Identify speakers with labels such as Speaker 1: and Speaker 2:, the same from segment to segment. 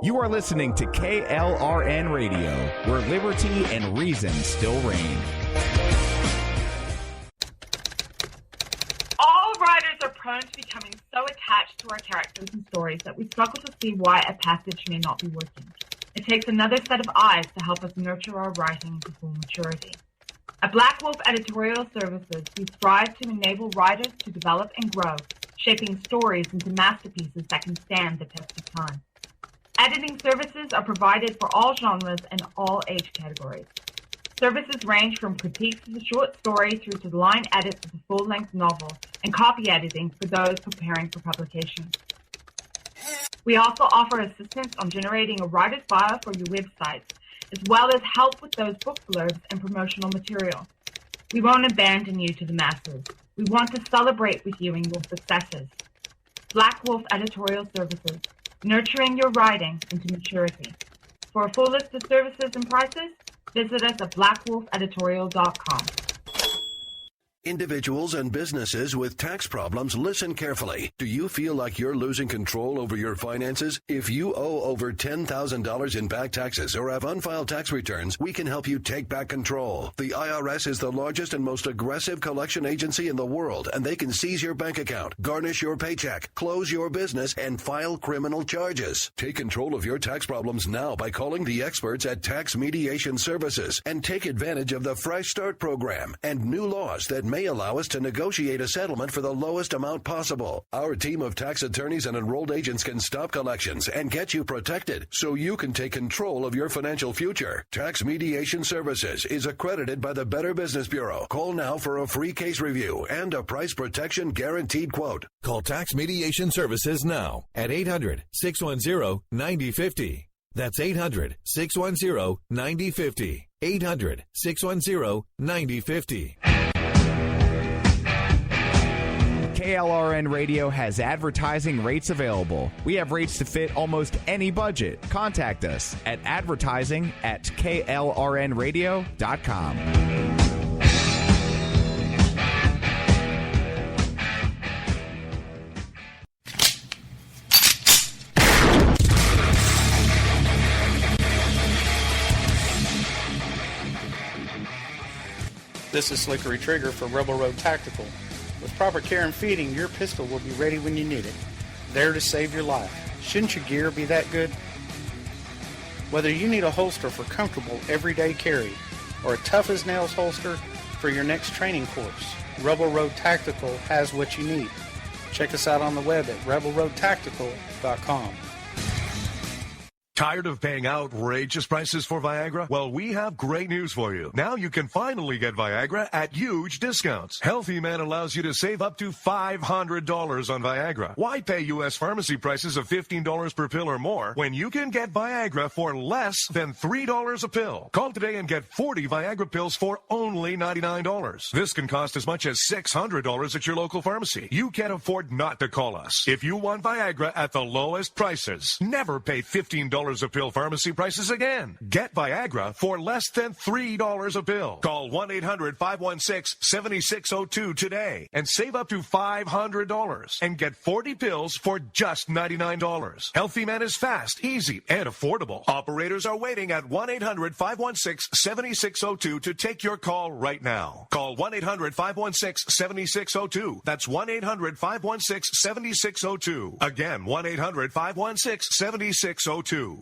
Speaker 1: You are listening to KLRN Radio, where liberty and reason still reign.
Speaker 2: All writers are prone to becoming so attached to our characters and stories that we struggle to see why a passage may not be working. It takes another set of eyes to help us nurture our writing to full maturity. At Black Wolf Editorial Services, we strive to enable writers to develop and grow, shaping stories into masterpieces that can stand the test of time. Editing services are provided for all genres and all age categories. Services range from critiques of a short story through to line edits of a full-length novel and copy editing for those preparing for publication. We also offer assistance on generating a writer's bio for your websites, as well as help with those book blurbs and promotional material. We won't abandon you to the masses. We want to celebrate with you in your successes. Black Wolf Editorial Services, nurturing your writing into maturity. For a full list of services and prices, visit us at blackwolfeditorial.com.
Speaker 3: Individuals and businesses with tax problems, listen carefully. Do you feel like you're losing control over your finances? If you owe over $10,000 in back taxes or have unfiled tax returns, we can help you take back control. The IRS is the largest and most aggressive collection agency in the world, and they can seize your bank account, garnish your paycheck, close your business, and file criminal charges. Take control of your tax problems now by calling the experts at Tax Mediation Services and take advantage of the Fresh Start program and new laws that may allow us to negotiate a settlement for the lowest amount possible. Our team of tax attorneys and enrolled agents can stop collections and get you protected so you can take control of your financial future. Tax Mediation Services is accredited by the Better Business Bureau. Call now for a free case review and a price protection guaranteed quote.
Speaker 4: Call Tax Mediation Services now at 800-610-9050. That's 800-610-9050. 800-610-9050.
Speaker 1: KLRN Radio has advertising rates available. We have rates to fit almost any budget. Contact us at advertising@klrnradio.com.
Speaker 5: This is Slickery Trigger for Rebel Road Tactical. With proper care and feeding, your pistol will be ready when you need it, there to save your life. Shouldn't your gear be that good? Whether you need a holster for comfortable everyday carry or a tough-as-nails holster for your next training course, Rebel Road Tactical has what you need. Check us out on the web at rebelroadtactical.com.
Speaker 6: Tired of paying outrageous prices for Viagra? Well, we have great news for you. Now you can finally get Viagra at huge discounts. Healthy Man allows you to save up to $500 on Viagra. Why pay U.S. pharmacy prices of $15 per pill or more when you can get Viagra for less than $3 a pill? Call today and get 40 Viagra pills for only $99. This can cost as much as $600 at your local pharmacy. You can't afford not to call us. If you want Viagra at the lowest prices, never pay $15 a pill pharmacy prices again. Get Viagra for less than $3 a pill. Call 1-800-516-7602 today and save up to $500 and get 40 pills for just $99. Healthy Man is fast, easy, and affordable. Operators are waiting at 1-800-516-7602 to take your call right now. Call 1-800-516-7602. That's 1-800-516-7602. Again, 1-800-516-7602.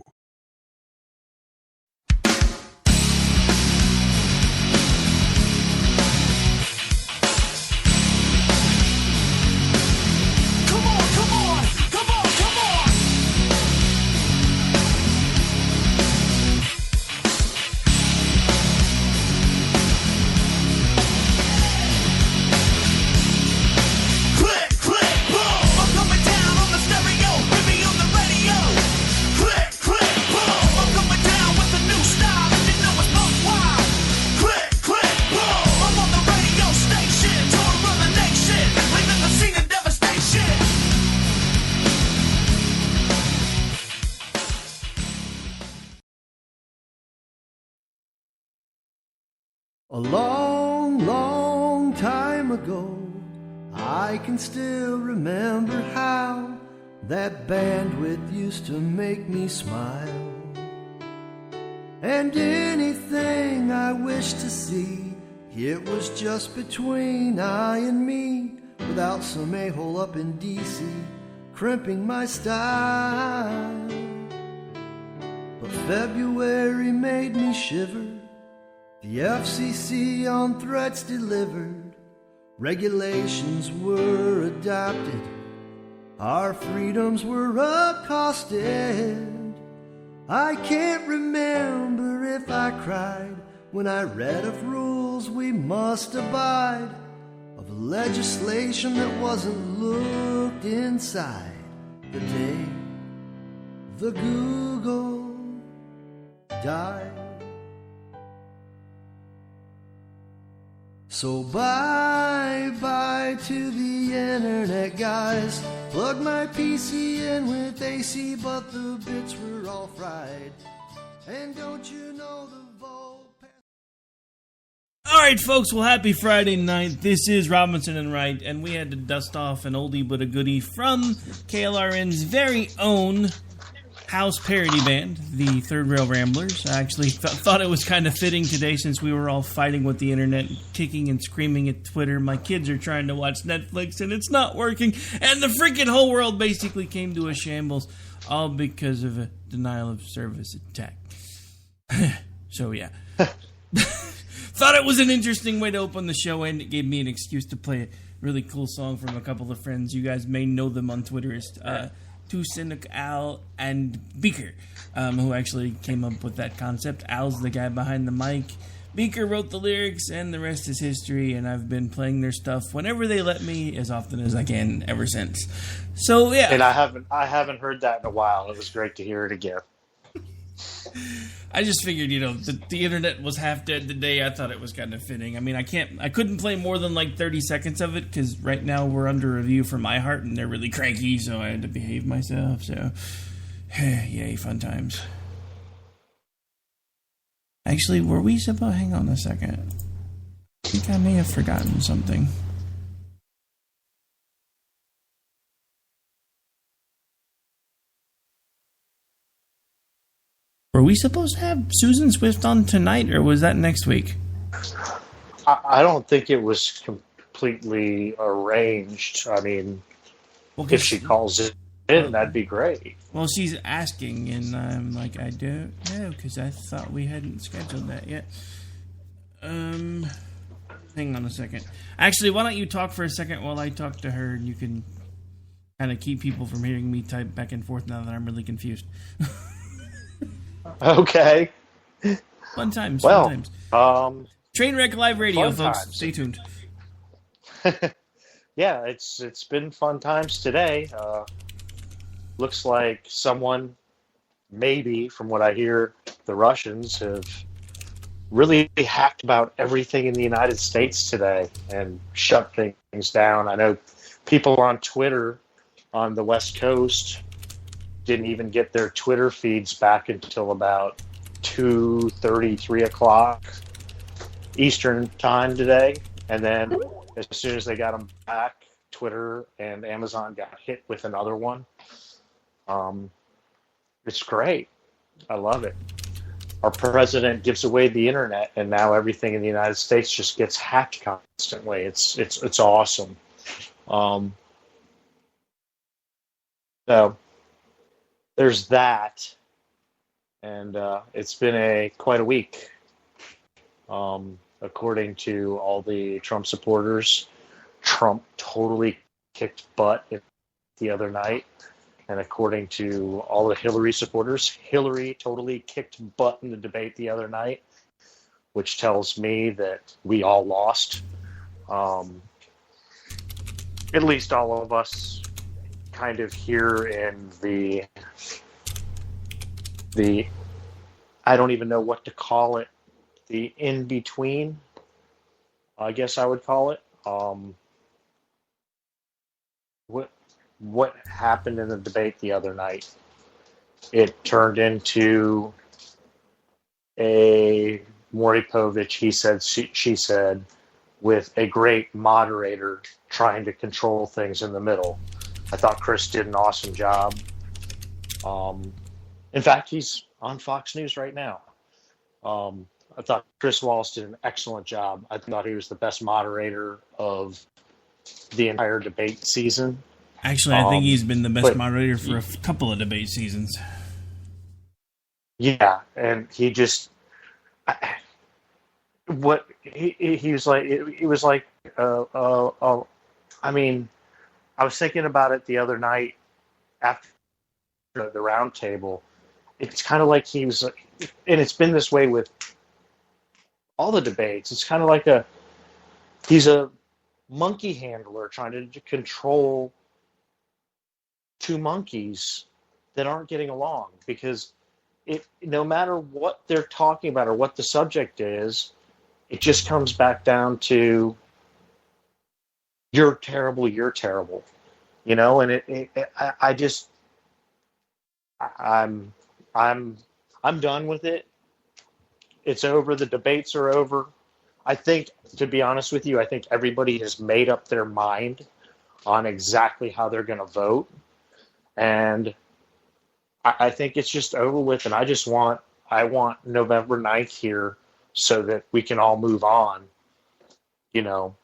Speaker 7: A long, long time ago, I can still remember how That bandwidth used to make me smile. And anything I wished to see, it was just between I and me, without some a-hole up in D.C. crimping my style. But February made me shiver. The FCC on threats delivered. Regulations were adopted. Our freedoms were accosted. I can't remember if I cried when I read of rules we must abide, of legislation that wasn't looked inside, the day the Google died. So bye-bye to the internet, guys. Plug my PC in with AC, but the bits were all fried. And don't you know the Volt?
Speaker 8: All right, folks. Well, happy Friday night. This is Robinson and Wright, and we had to dust off an oldie but a goodie from KLRN's very own house parody band, the Third Rail Ramblers. I actually thought it was kind of fitting today since we were all fighting with the internet, kicking and screaming at Twitter. My kids are trying to watch Netflix and it's not working, and the freaking whole world basically came to a shambles, all because of a denial of service attack. So yeah. Thought it was an interesting way to open the show, and it gave me an excuse to play a really cool song from a couple of friends. You guys may know them on Twitter as Two Cynic Al and Beaker, who actually came up with that concept. Al's the guy behind the mic. Beaker wrote the lyrics, and the rest is history, and I've been playing their stuff whenever they let me, as often as I can, ever since. So, yeah.
Speaker 5: And I haven't heard that in a while. It was great to hear it again.
Speaker 8: I just figured, the internet was half dead today. I thought it was kind of fitting. I mean, I couldn't play more than like 30 seconds of it because right now we're under review for iHeart and they're really cranky, so I had to behave myself. So, yay, fun times. Actually, were we supposed? Hang on a second. I think I may have forgotten something. Were we supposed to have Susan Swift on tonight, or was that next week?
Speaker 5: I don't think it was completely arranged. I mean, if she calls it in, that'd be great.
Speaker 8: Well, she's asking, and I'm like, I don't know, because I thought we hadn't scheduled that yet. Hang on a second. Actually, why don't you talk for a second while I talk to her, and you can kind of keep people from hearing me type back and forth now that I'm really confused.
Speaker 5: Okay.
Speaker 8: Fun times.
Speaker 5: Well,
Speaker 8: fun times. Trainwreck Live Radio, folks.
Speaker 5: Times.
Speaker 8: Stay tuned.
Speaker 5: Yeah, it's been fun times today. Looks like someone, maybe from what I hear, the Russians have really hacked about everything in the United States today and shut things down. I know people on Twitter on the West Coast didn't even get their Twitter feeds back until about 2:30, 3 o'clock Eastern time today. And then as soon as they got them back, Twitter and Amazon got hit with another one. It's great. I love it. Our president gives away the internet, and now everything in the United States just gets hacked constantly. It's awesome. So there's that, and it's been quite a week. According to all the Trump supporters, Trump totally kicked butt the other night, and according to all the Hillary supporters, Hillary totally kicked butt in the debate the other night, which tells me that we all lost. At least all of us kind of here in the I don't even know what to call it, the in-between, I guess I would call it. What happened in the debate the other night? It turned into a Maury Povich, he said, she said, with a great moderator trying to control things in the middle.
Speaker 9: I thought Chris did an awesome job. In fact, he's on Fox News right now. I thought Chris Wallace did an excellent job. I thought he was the best moderator of the entire debate season.
Speaker 8: Actually, I think he's been the best moderator for a couple of debate seasons.
Speaker 9: Yeah, and he just he was like. It was like. I mean, I was thinking about it the other night after the round table. It's kind of like he was, and it's been this way with all the debates. It's kind of like he's a monkey handler trying to control two monkeys that aren't getting along, because no matter what they're talking about or what the subject is, it just comes back down to you're terrible, you know. And I'm done with it. It's over. The debates are over. I think, to be honest with you, I think everybody has made up their mind on exactly how they're going to vote. And I think it's just over with. And I want November 9th here so that we can all move on, you know,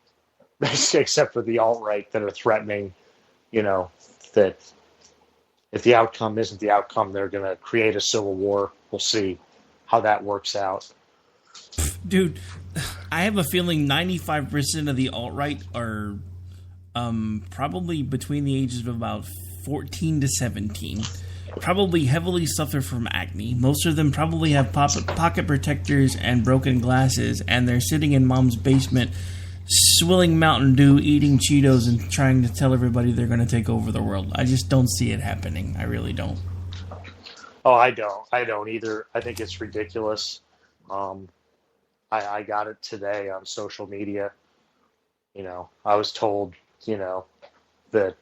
Speaker 9: except for the alt-right that are threatening, you know, that if the outcome isn't the outcome, they're going to create a civil war. We'll see how that works out.
Speaker 8: Dude, I have a feeling 95% of the alt-right are probably between the ages of about 14 to 17. Probably heavily suffer from acne. Most of them probably have pocket protectors and broken glasses, and they're sitting in mom's basement swilling Mountain Dew, eating Cheetos, and trying to tell everybody they're going to take over the world. I just don't see it happening. I really don't.
Speaker 9: Oh, I don't either. I think it's ridiculous. I got it today on social media. You know, I was told, you know, that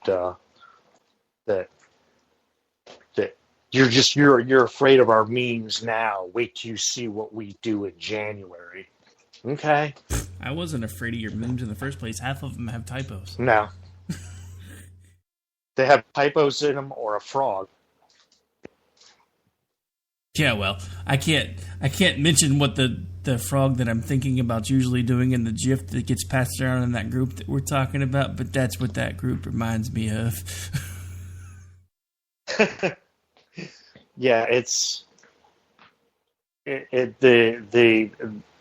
Speaker 9: you're afraid of our memes now. Wait till you see what we do in January. Okay.
Speaker 8: I wasn't afraid of your memes in the first place. Half of them have typos.
Speaker 9: No. They have typos in them or a frog.
Speaker 8: Yeah, well, I can't mention what the frog that I'm thinking about usually doing in the GIF that gets passed around in that group that we're talking about, but that's what that group reminds me of.
Speaker 9: Yeah, it's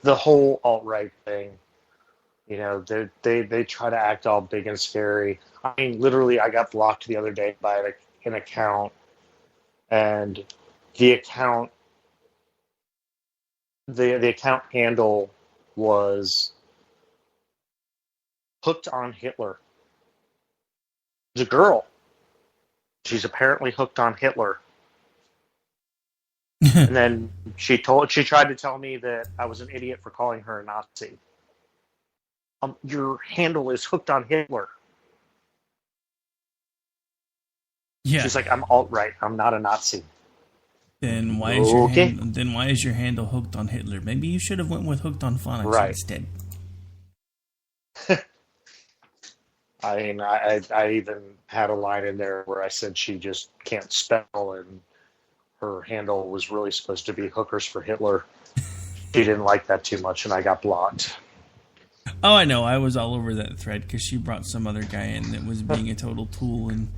Speaker 9: the whole alt-right thing. You know, they try to act all big and scary. I mean, literally, I got blocked the other day by an account, and the account handle was hooked on Hitler. It's a girl. She's apparently hooked on Hitler. And then she tried to tell me that I was an idiot for calling her a Nazi. Your handle is hooked on Hitler.
Speaker 8: Yeah.
Speaker 9: She's like, I'm alt-right. I'm not a Nazi.
Speaker 8: Then why is your handle hooked on Hitler? Maybe you should have went with hooked on phonics instead.
Speaker 9: I mean, I even had a line in there where I said she just can't spell, and her handle was really supposed to be Hookers for Hitler. She didn't like that too much, and I got blocked.
Speaker 8: Oh, I know. I was all over that thread because she brought some other guy in that was being a total tool, and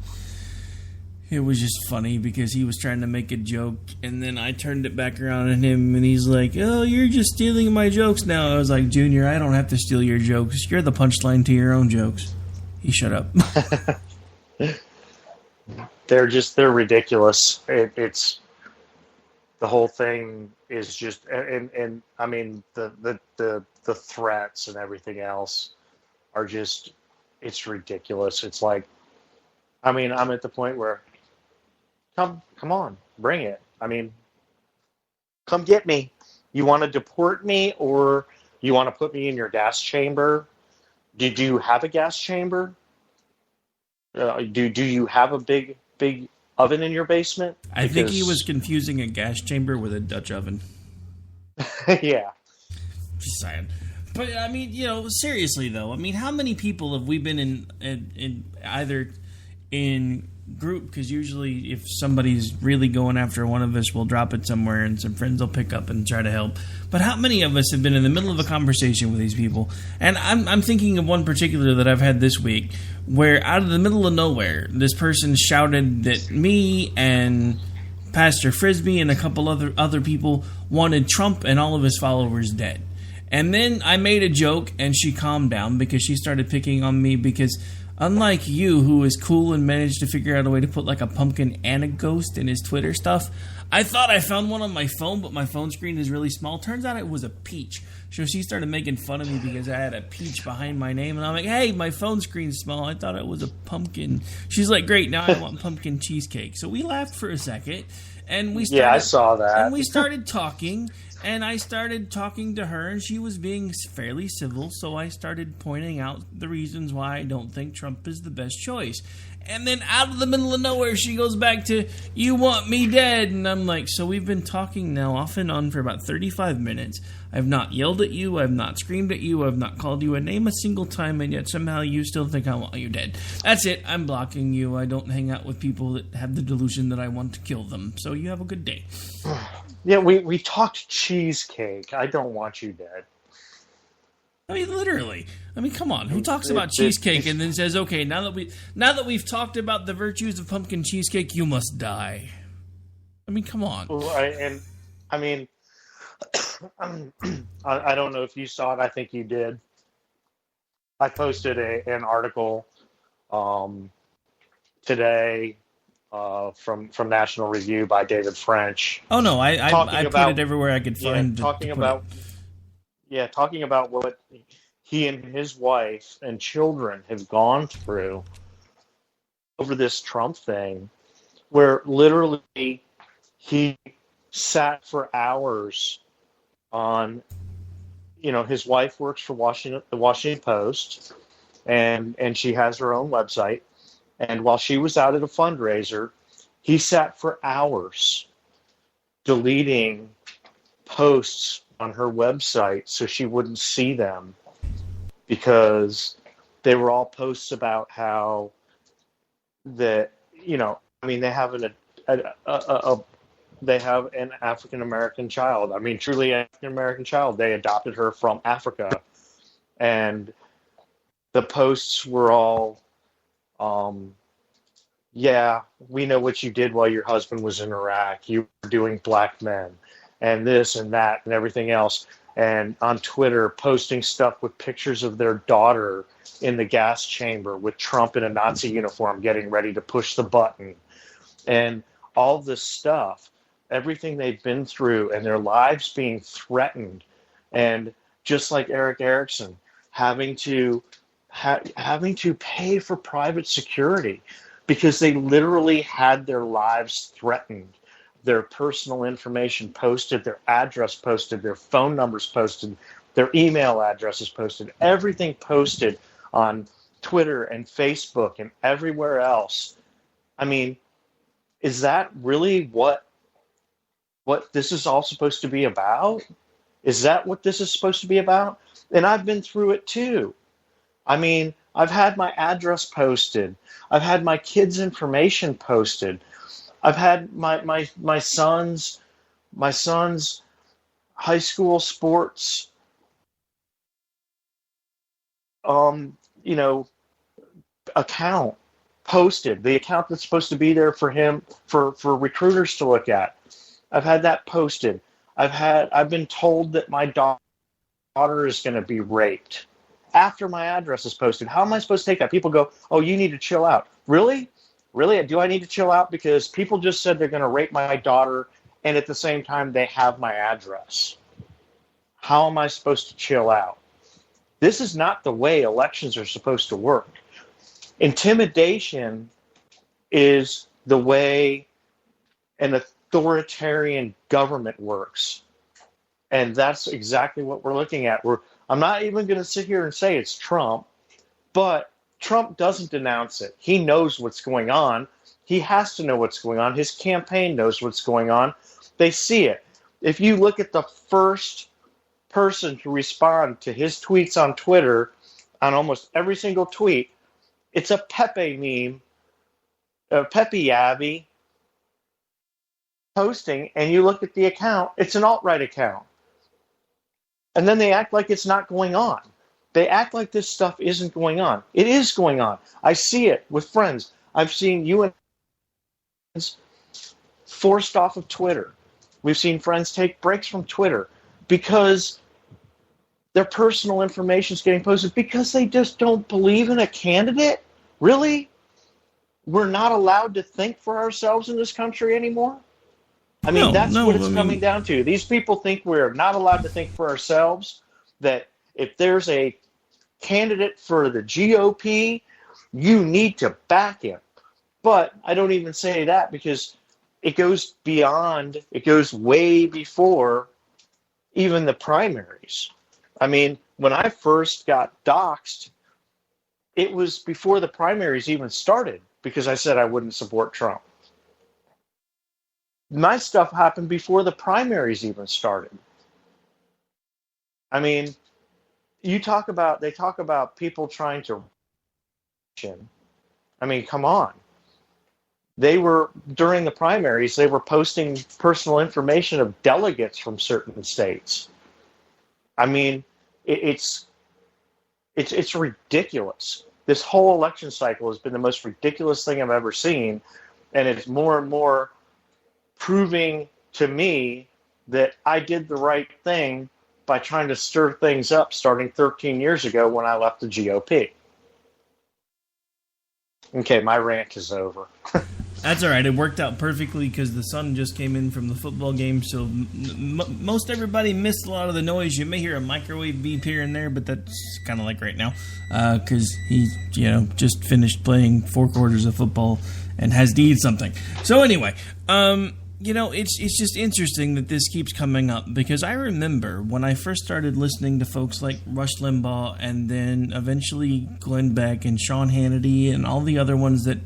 Speaker 8: it was just funny because he was trying to make a joke, and then I turned it back around on him, and he's like, "Oh, you're just stealing my jokes now." I was like, "Junior, I don't have to steal your jokes. You're the punchline to your own jokes." He shut up.
Speaker 9: They're ridiculous. It's the whole thing is just, and I mean the threats and everything else are just, it's ridiculous. It's like, I mean, I'm at the point where, come on, bring it. I mean, come get me. You want to deport me, or you want to put me in your gas chamber? Do you have a gas chamber? Do you have a big oven in your basement?
Speaker 8: I think he was confusing a gas chamber with a Dutch oven.
Speaker 9: Yeah.
Speaker 8: Just saying. But, I mean, you know, seriously, though, I mean, how many people have we been in either in group, because usually if somebody's really going after one of us, we'll drop it somewhere and some friends will pick up and try to help. But how many of us have been in the middle of a conversation with these people? And I'm thinking of one particular that I've had this week, where out of the middle of nowhere, this person shouted that me and Pastor Frisbee and a couple other people wanted Trump and all of his followers dead. And then I made a joke, and she calmed down because she started picking on me because, unlike you, who is cool and managed to figure out a way to put like a pumpkin and a ghost in his Twitter stuff, I thought I found one on my phone, but my phone screen is really small. Turns out it was a peach. So she started making fun of me because I had a peach behind my name. And I'm like, hey, my phone screen's small. I thought it was a pumpkin. She's like, great, now I want pumpkin cheesecake. So we laughed for a second. And we started,
Speaker 9: yeah, I saw that.
Speaker 8: And we started talking. And I started talking to her, and she was being fairly civil, so I started pointing out the reasons why I don't think Trump is the best choice. And then out of the middle of nowhere, she goes back to, you want me dead. And I'm like, so we've been talking now off and on for about 35 minutes. I've not yelled at you. I've not screamed at you. I've not called you a name a single time, and yet somehow you still think I want you dead. That's it. I'm blocking you. I don't hang out with people that have the delusion that I want to kill them. So you have a good day.
Speaker 9: Yeah, we talked cheesecake. I don't want you dead.
Speaker 8: I mean, literally. I mean, come on. Who talks about cheesecake and then says, "Okay, now that we've talked about the virtues of pumpkin cheesecake, you must die"? I mean, come on.
Speaker 9: And I mean, I don't know if you saw it. I think you did. I posted an article today. From National Review by David French.
Speaker 8: Oh no, I put it everywhere I could find.
Speaker 9: Talking about what he and his wife and children have gone through over this Trump thing, where literally he sat for hours on. His wife works for the Washington Post, and she has her own website. And while she was out at a fundraiser, he sat for hours deleting posts on her website so she wouldn't see them, because they were all posts about how they have an African American child. I mean, truly African American child. They adopted her from Africa, and the posts were all. Yeah, we know what you did while your husband was in Iraq. You were doing black men and this and that and everything else. And on Twitter, posting stuff with pictures of their daughter in the gas chamber with Trump in a Nazi uniform getting ready to push the button. And all this stuff, everything they've been through and their lives being threatened. And just like Eric Erickson, having to pay for private security because they literally had their lives threatened, their personal information posted, their address posted, their phone numbers posted, their email addresses posted, everything posted on Twitter and Facebook and everywhere else. I mean, is that really what this is all supposed to be about? Is that what this is supposed to be about? And I've been through it too. I mean, I've had my address posted. I've had my kids' information posted. I've had my son's high school sports account posted. The account that's supposed to be there for him for recruiters to look at. I've had that posted. I've been told that my daughter is going to be raped after my address is posted. How am I supposed to take that? People go, "Oh, you need to chill out." Really? Do I need to chill out because people just said they're going to rape my daughter and at the same time they have my address? How am I supposed to chill out? This is not the way elections are supposed to work. Intimidation is the way an authoritarian government works. And that's exactly what we're looking at. I'm not even going to sit here and say it's Trump, but Trump doesn't denounce it. He knows what's going on. He has to know what's going on. His campaign knows what's going on. They see it. If you look at the first person to respond to his tweets on Twitter, on almost every single tweet, it's a Pepe meme Pepe Abbey posting, and you look at the account, it's an alt-right account. And then they act like it's not going on. They act like this stuff isn't going on. It is going on. I see it with friends. I've seen you and friends forced off of Twitter. We've seen friends take breaks from Twitter because their personal information is getting posted because they just don't believe in a candidate. Really? We're not allowed to think for ourselves in this country anymore? I mean, that's what it's coming down to. These people think we're not allowed to think for ourselves, that if there's a candidate for the GOP, you need to back him. But I don't even say that because it goes beyond, it goes way before even the primaries. I mean, when I first got doxxed, it was before the primaries even started because I said I wouldn't support Trump. My stuff happened before the primaries even started. I mean, they talk about people trying to, I mean, come on. During the primaries, they were posting personal information of delegates from certain states. I mean, it's ridiculous. This whole election cycle has been the most ridiculous thing I've ever seen, and it's more and more proving to me that I did the right thing by trying to stir things up starting 13 years ago when I left the GOP. Okay, my rant is over.
Speaker 8: That's all right. It worked out perfectly because the sun just came in from the football game, so most everybody missed a lot of the noise. You may hear a microwave beep here and there, but that's kind of like right now because he, just finished playing 4 quarters of football and has to eat something. So anyway, it's just interesting that this keeps coming up because I remember when I first started listening to folks like Rush Limbaugh and then eventually Glenn Beck and Sean Hannity and all the other ones that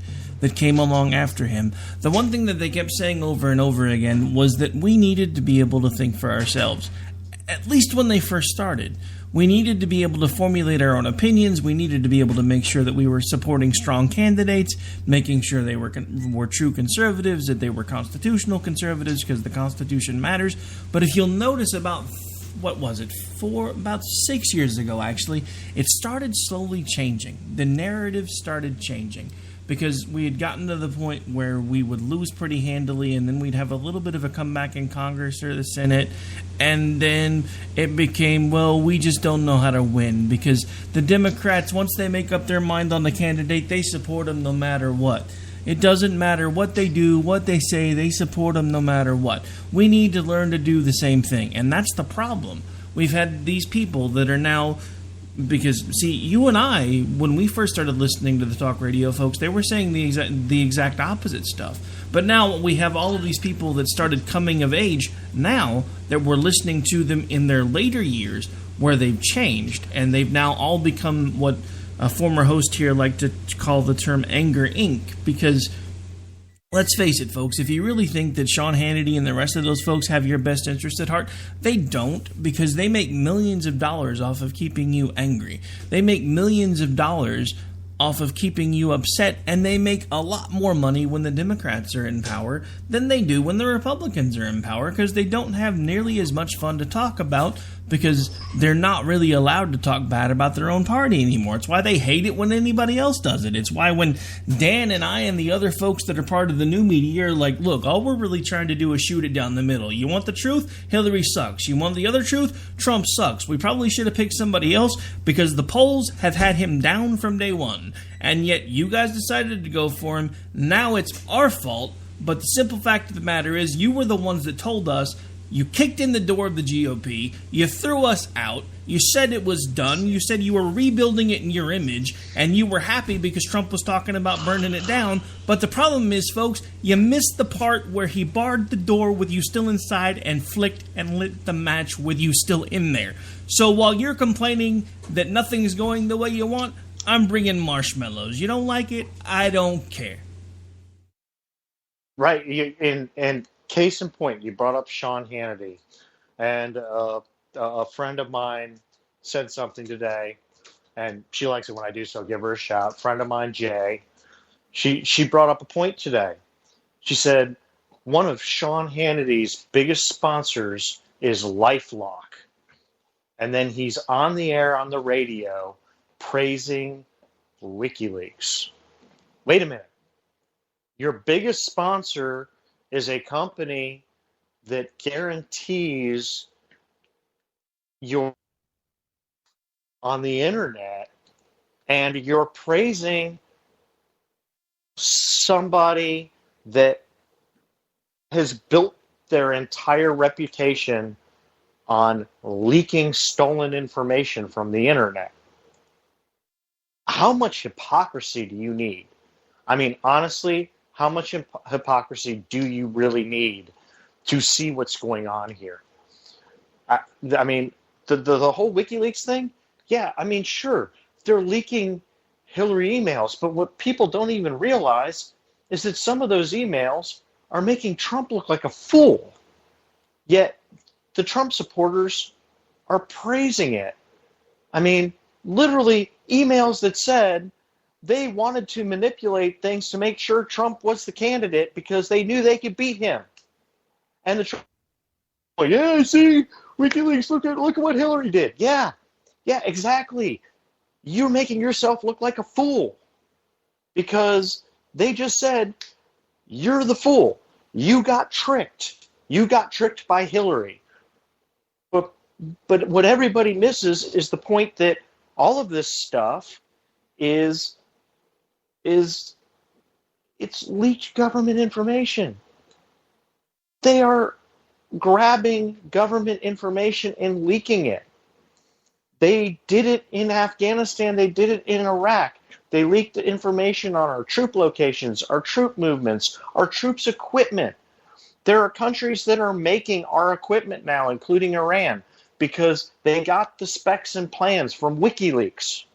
Speaker 8: came along after him, the one thing that they kept saying over and over again was that we needed to be able to think for ourselves. At least when they first started. We needed to be able to formulate our own opinions. We needed to be able to make sure that we were supporting strong candidates, making sure they were true conservatives, that they were constitutional conservatives because the Constitution matters. But if you'll notice about 6 years ago, actually, it started slowly changing. The narrative started changing because we had gotten to the point where we would lose pretty handily and then we'd have a little bit of a comeback in Congress or the Senate. And then it became, we just don't know how to win because the Democrats, once they make up their mind on the candidate, they support them no matter what. It doesn't matter what they do, what they say, they support them no matter what. We need to learn to do the same thing. And that's the problem. We've had these people that are now... Because, see, you and I, when we first started listening to the talk radio folks, they were saying the exact opposite stuff. But now we have all of these people that started coming of age now that we're listening to them in their later years where they've changed. And they've now all become what a former host here liked to call the term Anger Inc. Because... let's face it, folks, if you really think that Sean Hannity and the rest of those folks have your best interest at heart, they don't, because they make millions of dollars off of keeping you angry. They make millions of dollars off of keeping you upset, and they make a lot more money when the Democrats are in power than they do when the Republicans are in power, because they don't have nearly as much fun to talk about because they're not really allowed to talk bad about their own party anymore. It's why they hate it when anybody else does it. It's why when Dan and I and the other folks that are part of the new media are like, look, all we're really trying to do is shoot it down the middle. You want the truth? Hillary sucks. You want the other truth? Trump sucks. We probably should have picked somebody else because the polls have had him down from day one. And yet you guys decided to go for him. Now it's our fault. But the simple fact of the matter is you were the ones that told us. You kicked in the door of the GOP. You threw us out. You said it was done. You said you were rebuilding it in your image. And you were happy because Trump was talking about burning it down. But the problem is, folks, you missed the part where he barred the door with you still inside and flicked and lit the match with you still in there. So while you're complaining that nothing's going the way you want, I'm bringing marshmallows. You don't like it? I don't care.
Speaker 9: Right. And case in point, you brought up Sean Hannity, and a friend of mine said something today, and she likes it when I do so. Give her a shout. Friend of mine, Jay, She brought up a point today. She said one of Sean Hannity's biggest sponsors is LifeLock. And then he's on the air on the radio praising WikiLeaks. Wait a minute. Your biggest sponsor is a company that guarantees you're on the internet, and you're praising somebody that has built their entire reputation on leaking stolen information from the internet. How much hypocrisy do you need? I mean, honestly, how much hypocrisy do you really need to see what's going on here? I mean, the whole WikiLeaks thing, yeah, I mean, sure, they're leaking Hillary emails, but what people don't even realize is that some of those emails are making Trump look like a fool. Yet the Trump supporters are praising it. I mean, literally emails that said they wanted to manipulate things to make sure Trump was the candidate because they knew they could beat him. And the Trump, oh, yeah, see, WikiLeaks, look at what Hillary did. Yeah, exactly. You're making yourself look like a fool because they just said you're the fool. You got tricked. You got tricked by Hillary. But what everybody misses is the point that all of this stuff is it's leaked government information. They are grabbing government information and leaking it. They did it in Afghanistan. They did it in Iraq. They leaked the information on our troop locations, our troop movements, our troops' equipment. There are countries that are making our equipment now, including Iran, because they got the specs and plans from WikiLeaks.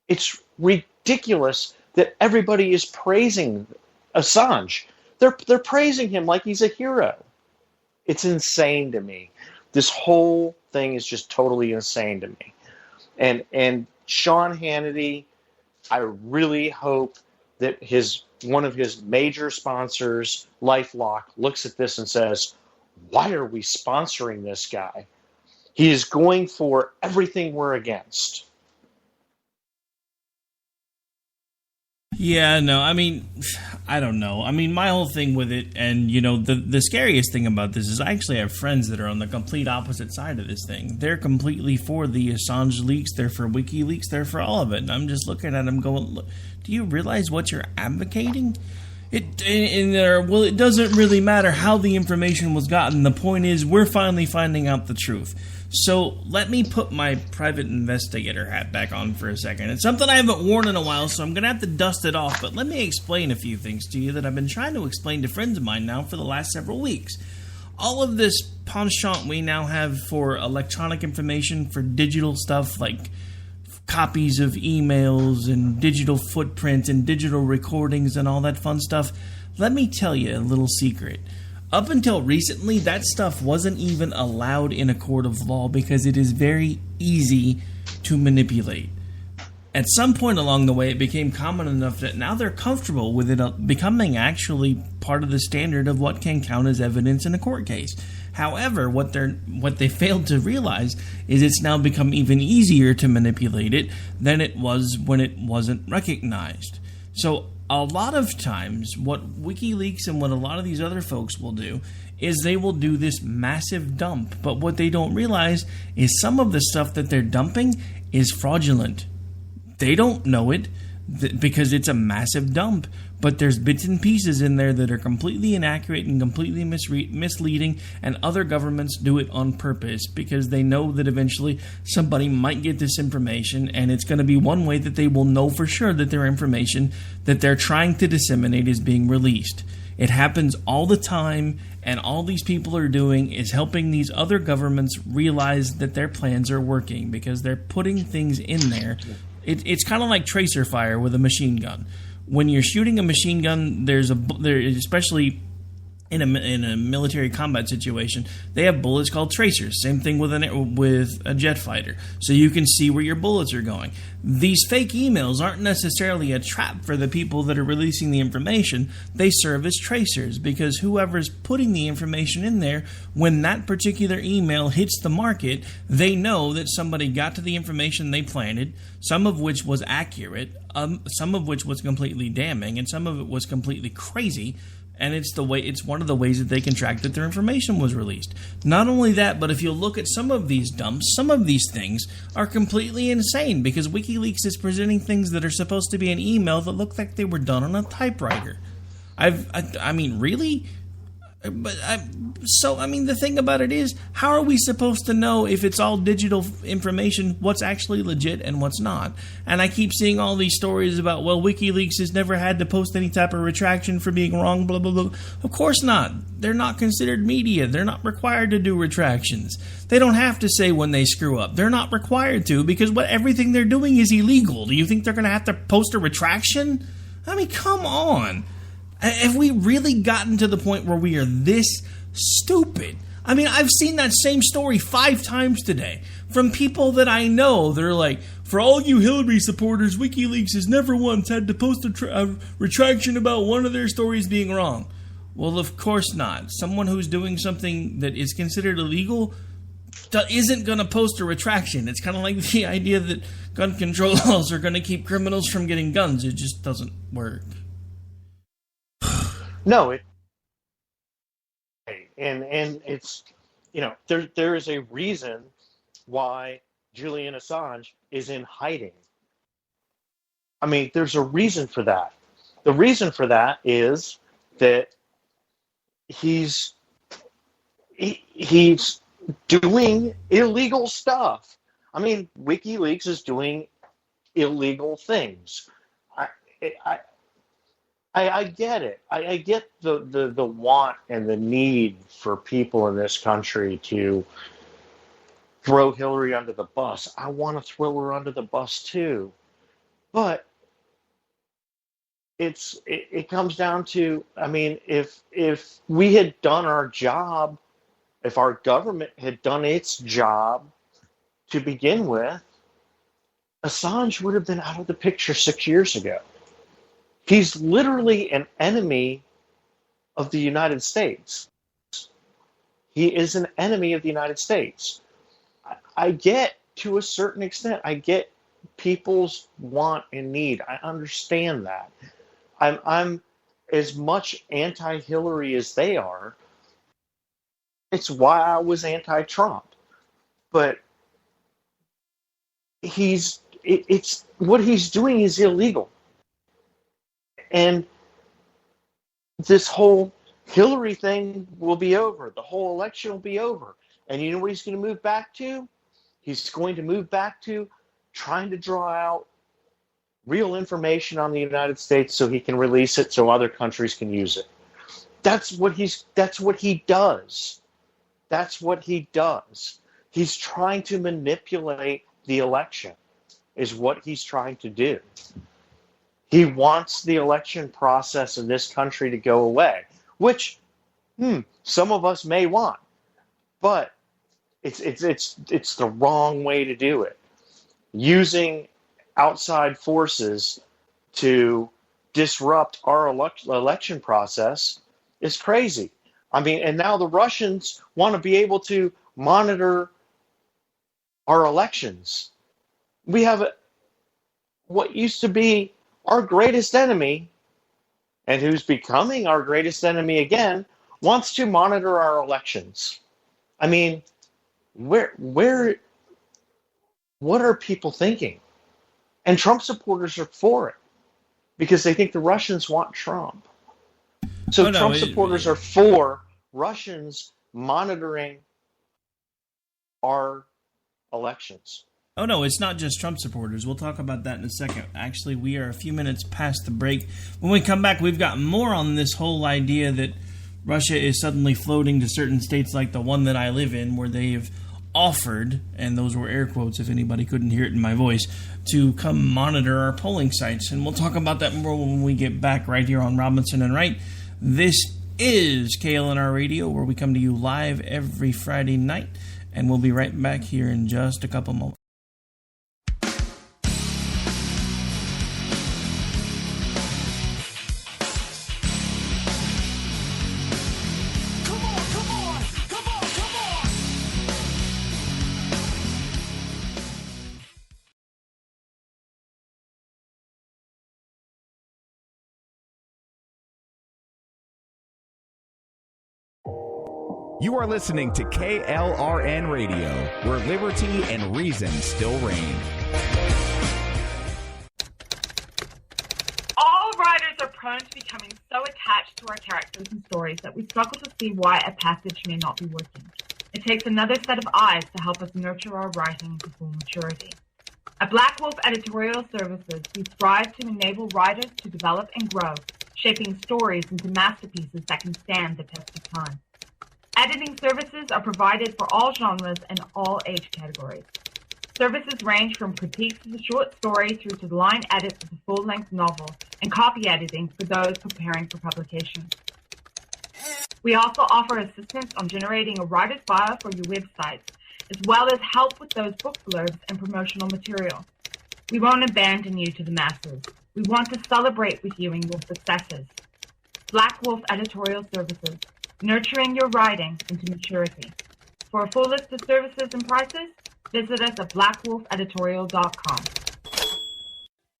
Speaker 9: It's ridiculous that everybody is praising Assange. They're praising him like he's a hero. It's insane to me. This whole thing is just totally insane to me. And Sean Hannity, I really hope that one of his major sponsors, LifeLock, looks at this and says, why are we sponsoring this guy? He is going for everything we're against.
Speaker 8: Yeah, no, I mean, I don't know. I mean, my whole thing with it, and, you know, the scariest thing about this is I actually have friends that are on the complete opposite side of this thing. They're completely for the Assange leaks. They're for WikiLeaks. They're for all of it. And I'm just looking at them going, look, do you realize what you're advocating? It doesn't really matter how the information was gotten. The point is, we're finally finding out the truth. So let me put my private investigator hat back on for a second. It's something I haven't worn in a while, so I'm going to have to dust it off. But let me explain a few things to you that I've been trying to explain to friends of mine now for the last several weeks. All of this penchant we now have for electronic information, for digital stuff like copies of emails and digital footprints and digital recordings and all that fun stuff, let me tell you a little secret. Up until recently, that stuff wasn't even allowed in a court of law because it is very easy to manipulate. At some point along the way, it became common enough that now they're comfortable with it becoming actually part of the standard of what can count as evidence in a court case. However, what they failed to realize is it's now become even easier to manipulate it than it was when it wasn't recognized. So a lot of times, what WikiLeaks and what a lot of these other folks will do is they will do this massive dump. But what they don't realize is some of the stuff that they're dumping is fraudulent. They don't know it because it's a massive dump. But there's bits and pieces in there that are completely inaccurate and completely misleading, and other governments do it on purpose because they know that eventually somebody might get this information, and it's going to be one way that they will know for sure that their information that they're trying to disseminate is being released. It happens all the time, and all these people are doing is helping these other governments realize that their plans are working because they're putting things in there. It's kind of like tracer fire with a machine gun. When you're shooting a machine gun, especially in a military combat situation, they have bullets called tracers. Same thing with a jet fighter. So you can see where your bullets are going. These fake emails aren't necessarily a trap for the people that are releasing the information. They serve as tracers, because whoever's putting the information in there, when that particular email hits the market, they know that somebody got to the information they planted, some of which was accurate, some of which was completely damning, and some of it was completely crazy. And it's one of the ways that they can track that their information was released. Not only that, but if you look at some of these dumps, some of these things are completely insane, because WikiLeaks is presenting things that are supposed to be an email that look like they were done on a typewriter. I mean, really? But the thing about it is, how are we supposed to know if it's all digital information, what's actually legit and what's not? And I keep seeing all these stories about, well, WikiLeaks has never had to post any type of retraction for being wrong, blah, blah, blah. Of course not. They're not considered media. They're not required to do retractions. They don't have to say when they screw up. They're not required to, because everything they're doing is illegal. Do you think they're going to have to post a retraction? I mean, come on. Have we really gotten to the point where we are this stupid? I mean, I've seen that same story 5 times today from people that I know. They're like, for all you Hillary supporters, WikiLeaks has never once had to post a retraction about one of their stories being wrong. Well, of course not. Someone who's doing something that is considered illegal isn't going to post a retraction. It's kind of like the idea that gun control laws are going to keep criminals from getting guns. It just doesn't work.
Speaker 9: No, and it's, there is a reason why Julian Assange is in hiding. I mean, there's a reason for that. The reason for that is that he's doing illegal stuff. I mean, WikiLeaks is doing illegal things. I get it. I get the want and the need for people in this country to throw Hillary under the bus. I want to throw her under the bus too. But it comes down to, I mean, if we had done our job, if our government had done its job to begin with, Assange would have been out of the picture 6 years ago. He's literally an enemy of the United States. He is an enemy of the United States. I get, to a certain extent, I get people's want and need. I understand that. I'm as much anti-Hillary as they are. It's why I was anti-Trump. But it's what he's doing is illegal. And this whole Hillary thing will be over. The whole election will be over. And you know what he's going to move back to? He's going to move back to trying to draw out real information on the United States so he can release it so other countries can use it. That's what he does. That's what he does. He's trying to manipulate the election, is what he's trying to do. He wants the election process in this country to go away, which some of us may want, but it's the wrong way to do it. Using outside forces to disrupt our election process is crazy. I mean, and now the Russians want to be able to monitor our elections. We have what used to be our greatest enemy, and who's becoming our greatest enemy again, wants to monitor our elections. I mean, what are people thinking? And Trump supporters are for it because they think the Russians want Trump. So Trump supporters are for Russians monitoring our elections.
Speaker 8: Oh, no, it's not just Trump supporters. We'll talk about that in a second. Actually, we are a few minutes past the break. When we come back, we've got more on this whole idea that Russia is suddenly floating to certain states like the one that I live in, where they have offered, and those were air quotes if anybody couldn't hear it in my voice, to come monitor our polling sites. And we'll talk about that more when we get back right here on Robinson and Wright. This is KLNR Radio, where we come to you live every Friday night, and we'll be right back here in just a couple moments.
Speaker 1: You are listening to KLRN Radio, where liberty and reason still reign.
Speaker 2: All writers are prone to becoming so attached to our characters and stories that we struggle to see why a passage may not be working. It takes another set of eyes to help us nurture our writing to full maturity. At Black Wolf Editorial Services, we strive to enable writers to develop and grow, shaping stories into masterpieces that can stand the test of time. Editing services are provided for all genres and all age categories. Services range from critiques of the short story through to the line edits of the full-length novel and copy editing for those preparing for publication. We also offer assistance on generating a writer's bio for your websites, as well as help with those book blurbs and promotional material. We won't abandon you to the masses. We want to celebrate with you in your successes. Black Wolf Editorial Services, nurturing your writing into maturity. For a full list of services and prices, visit us at blackwolfeditorial.com.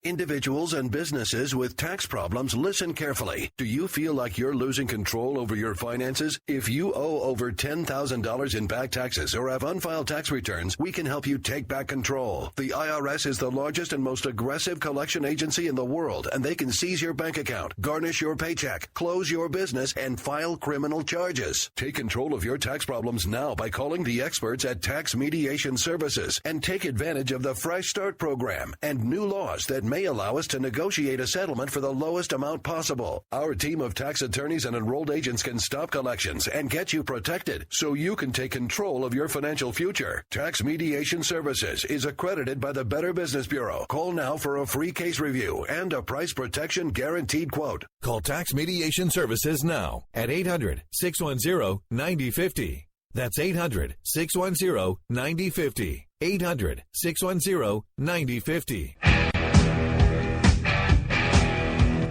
Speaker 3: Individuals and businesses with tax problems, listen carefully. Do you feel like you're losing control over your finances? If you owe over $10,000 in back taxes or have unfiled tax returns, we can help you take back control. The IRS is the largest and most aggressive collection agency in the world, and they can seize your bank account, garnish your paycheck, close your business, and file criminal charges. Take control of your tax problems now by calling the experts at Tax Mediation Services and take advantage of the Fresh Start program and new laws that may allow us to negotiate a settlement for the lowest amount possible. Our team of tax attorneys and enrolled agents can stop collections and get you protected so you can take control of your financial future. Tax Mediation Services is accredited by the Better Business Bureau. Call now for a free case review and a price protection guaranteed quote.
Speaker 4: Call Tax Mediation Services now at 800-610-9050. That's 800-610-9050. 800-610-9050.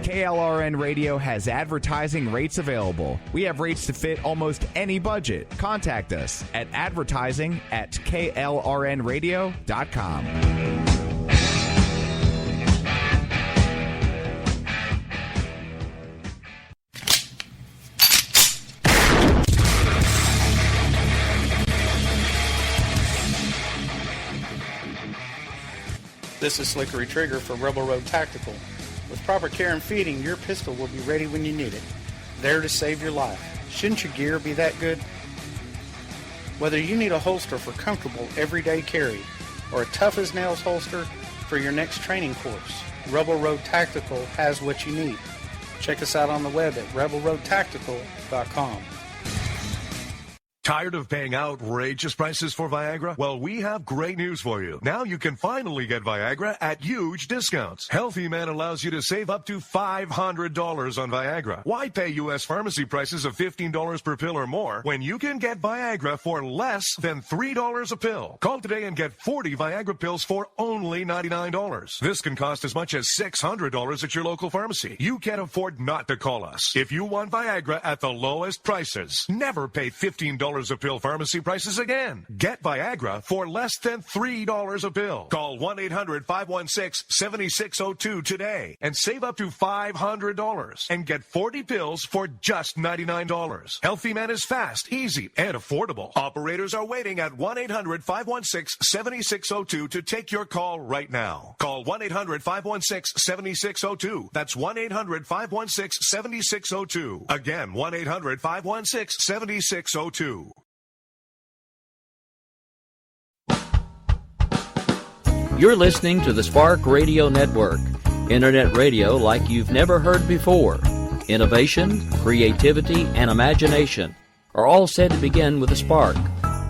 Speaker 1: KLRN Radio has advertising rates available. We have rates to fit almost any budget. Contact us at advertising@klrnradio.com.
Speaker 5: This is Slickery Trigger for Rebel Road Tactical. With proper care and feeding, your pistol will be ready when you need it, there to save your life. Shouldn't your gear be that good? Whether you need a holster for comfortable everyday carry or a tough-as-nails holster for your next training course, Rebel Road Tactical has what you need. Check us out on the web at rebelroadtactical.com.
Speaker 6: Tired of paying outrageous prices for Viagra? Well, we have great news for you. Now you can finally get Viagra at huge discounts. Healthy Man allows you to save up to $500 on Viagra. Why pay U.S. pharmacy prices of $15 per pill or more when you can get Viagra for less than $3 a pill? Call today and get 40 Viagra pills for only $99. This can cost as much as $600 at your local pharmacy. You can't afford not to call us. If you want Viagra at the lowest prices, never pay $15 a pill pharmacy prices again. Get Viagra for less than $3 a pill. Call 1-800-516-7602 today and save up to $500 and get 40 pills for just $99. Healthy Man is fast, easy, and affordable. Operators are waiting at 1-800-516-7602 to take your call right now. Call 1-800-516-7602. That's 1-800-516-7602. Again, 1-800-516-7602.
Speaker 10: You're listening to the Spark Radio Network, internet radio like you've never heard before. Innovation, creativity, and imagination are all said to begin with a spark.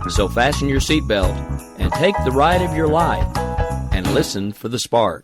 Speaker 10: So fasten your seatbelt and take the ride of your life and listen for the spark.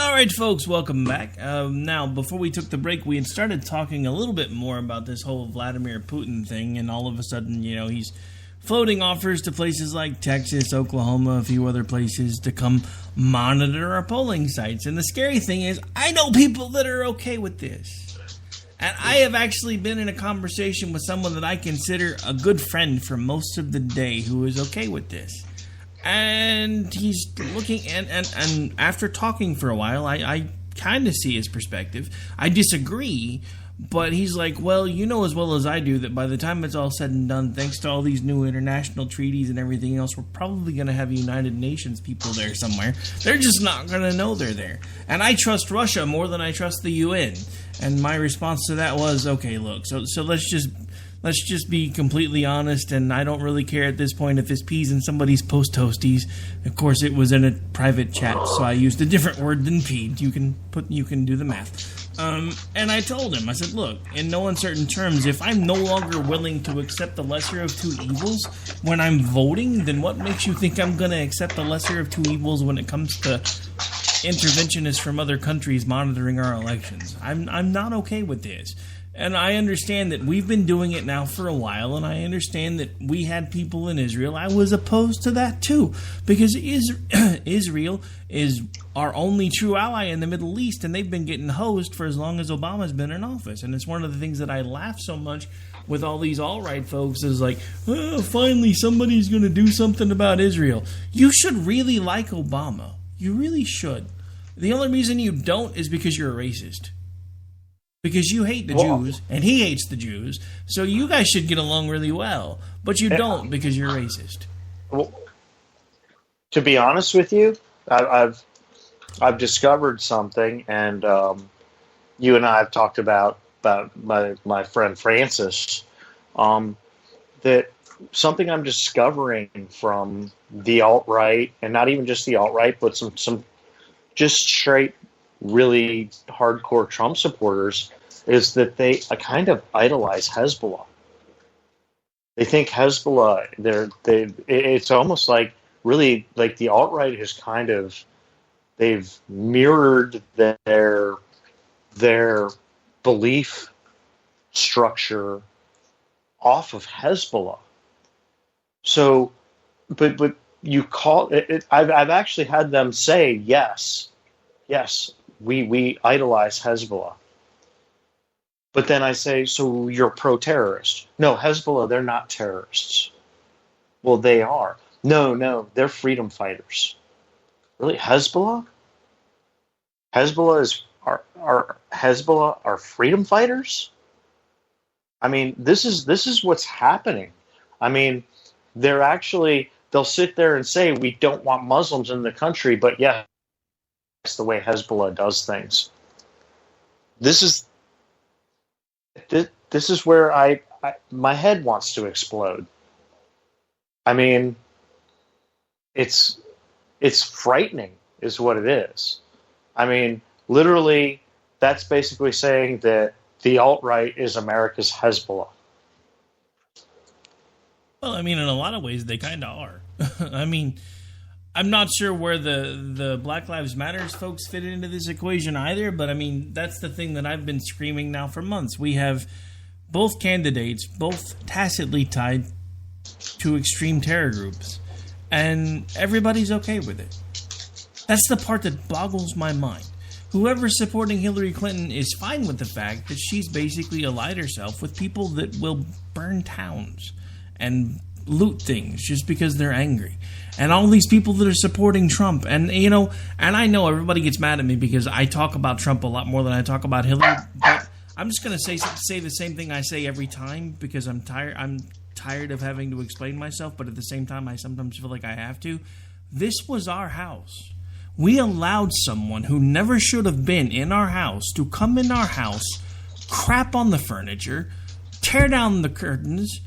Speaker 8: All right, folks, welcome back. Now, before we took the break, we had started talking a little bit more about this whole Vladimir Putin thing, and all of a sudden, he's floating offers to places like Texas, Oklahoma, a few other places to come monitor our polling sites. And the scary thing is, I know people that are okay with this. And I have actually been in a conversation with someone that I consider a good friend for most of the day who is okay with this. And he's looking, and after talking for a while, I kind of see his perspective. I disagree, but he's like, well, you know as well as I do that by the time it's all said and done, thanks to all these new international treaties and everything else, we're probably going to have United Nations people there somewhere. They're just not going to know they're there. And I trust Russia more than I trust the UN. And my response to that was, okay, look, so let's just be completely honest, and I don't really care at this point if this pees in somebody's post toasties. Of course, it was in a private chat, so I used a different word than peed. You can do the math. And I told him, I said, look, in no uncertain terms, if I'm no longer willing to accept the lesser of two evils when I'm voting, then what makes you think I'm going to accept the lesser of two evils when it comes to interventionists from other countries monitoring our elections? I'm not okay with this. And I understand that we've been doing it now for a while, and I understand that we had people in Israel. I was opposed to that too, because Israel is our only true ally in the Middle East, and they've been getting hosed for as long as Obama's been in office. And it's one of the things that I laugh so much with all these alt-right folks is like, oh, finally somebody's going to do something about Israel. You should really like Obama. You really should. The only reason you don't is because you're a racist. Because you hate the Jews, and he hates the Jews, so you guys should get along really well. But you don't because you're racist.
Speaker 9: Well, to be honest with you, I've discovered something, and you and I have talked about my friend Francis, that something I'm discovering from the alt-right, and not even just the alt-right, but some just straight really hardcore Trump supporters, is that they kind of idolize Hezbollah. They think Hezbollah, it's almost like really like the alt-right has kind of, they've mirrored their belief structure off of Hezbollah. So, but you call it, I've actually had them say, yes, we idolize Hezbollah. But then I say, so you're pro-terrorist. No, Hezbollah, they're not terrorists. Well, they are. No, they're freedom fighters. Really? Hezbollah? Hezbollah are freedom fighters? I mean, this is what's happening. I mean, they'll sit there and say, we don't want Muslims in the country, but yeah, that's the way Hezbollah does things. This is where my head wants to explode. I mean, it's frightening is what it is. I mean, literally, that's basically saying that the alt-right is America's Hezbollah.
Speaker 8: Well, I mean, in a lot of ways, they kind of are. I mean, I'm not sure where the Black Lives Matters folks fit into this equation either, but I mean, that's the thing that I've been screaming now for months. We have both candidates, both tacitly tied to extreme terror groups, and everybody's okay with it. That's the part that boggles my mind. Whoever's supporting Hillary Clinton is fine with the fact that she's basically allied herself with people that will burn towns and loot things just because they're angry. And all these people that are supporting Trump. And, and I know everybody gets mad at me because I talk about Trump a lot more than I talk about Hillary. But I'm just going to say the same thing I say every time because I'm tired of having to explain myself. But at the same time, I sometimes feel like I have to. This was our house. We allowed someone who never should have been in our house to come in our house, crap on the furniture, tear down the curtains,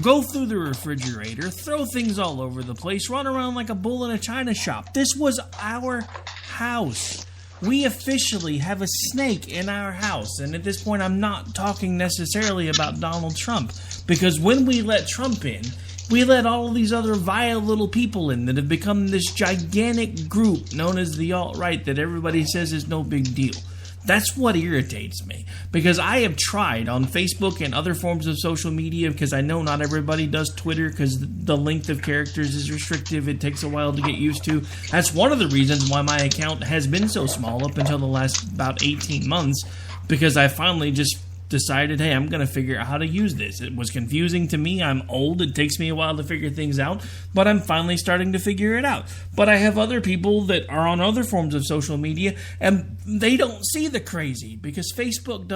Speaker 8: go through the refrigerator, throw things all over the place, run around like a bull in a china shop. This was our house. We officially have a snake in our house. And at this point, I'm not talking necessarily about Donald Trump. Because when we let Trump in, We let all of these other vile little people in that have become this gigantic group known as the alt-right that everybody says is no big deal. That's what irritates me, because I have tried on Facebook and other forms of social media, because I know not everybody does Twitter because the length of characters is restrictive. It takes a while to get used to. That's one of the reasons why my account has been so small up until the last about 18 months, because I finally just decided, hey, I'm going to figure out how to use this. It was confusing to me. I'm old. It takes me a while to figure things out, but I'm finally starting to figure it out. But I have other people that are on other forms of social media, and they don't see the crazy, because Facebook